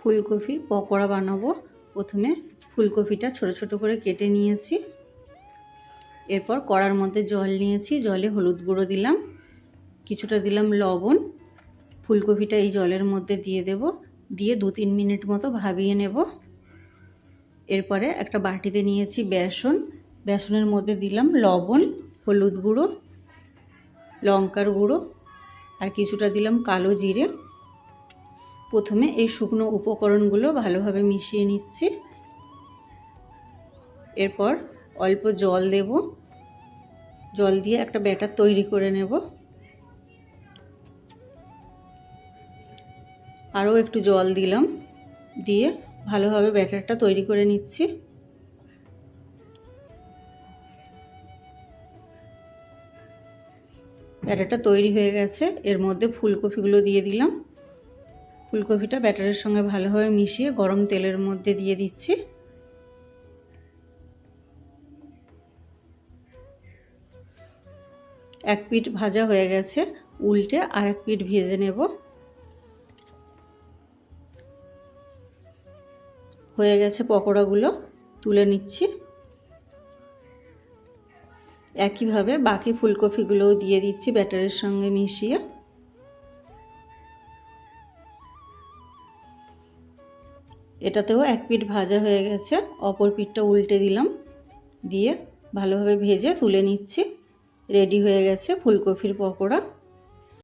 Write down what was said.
ফুলকপির পকোড়া বানাবো। প্রথমে ফুলকপিটা ছোট ছোট করে কেটে নিয়েছি। এরপর কড়ার মধ্যে জল নিয়েছি, জলে হলুদ গুঁড়ো দিলাম, কিছুটা দিলাম লবণ। ফুলকপিটা এই জলের মধ্যে দিয়ে দেব, দিয়ে 2-3 মিনিট মতো ভাবিয়ে নেব। এরপরে একটা বাটিতে নিয়েছি বেসন, বেসনের মধ্যে দিলাম লবণ, হলুদ গুঁড়ো, লঙ্কার গুঁড়ো আর কিছুটা দিলাম কালো জিরে। প্রথমে এই শুকনো উপকরণগুলো ভালোভাবে মিশিয়ে নিচ্ছি। এরপর অল্প জল দেব, জল দিয়ে একটা ব্যাটার তৈরি করে নেব। আরও একটু জল দিলাম, দিয়ে ভালোভাবে ব্যাটারটা তৈরি করে নিচ্ছি। ব্যাটারটা তৈরি হয়ে গেছে, এর মধ্যে ফুলকপিগুলো দিয়ে দিলাম। ফুলকপিটা ব্যাটারের সঙ্গে ভালোভাবে মিশিয়ে গরম তেলের মধ্যে দিয়ে দিচ্ছি। এক পিঠ ভাজা হয়ে গেছে, উল্টে আর এক পিঠ ভেজে নেব। হয়ে গেছে পকোড়াগুলো, তুলে নিচ্ছি। একইভাবে বাকি ফুলকপিগুলোও দিয়ে দিচ্ছি ব্যাটারের সঙ্গে মিশিয়ে। এটাতেও এক পিঠ ভাজা হয়ে গেছে, অপর পিঠটা উল্টে দিলাম, দিয়ে ভালোভাবে ভেজে তুলে নিচ্ছি। রেডি হয়ে গেছে ফুলকপির পকোড়া।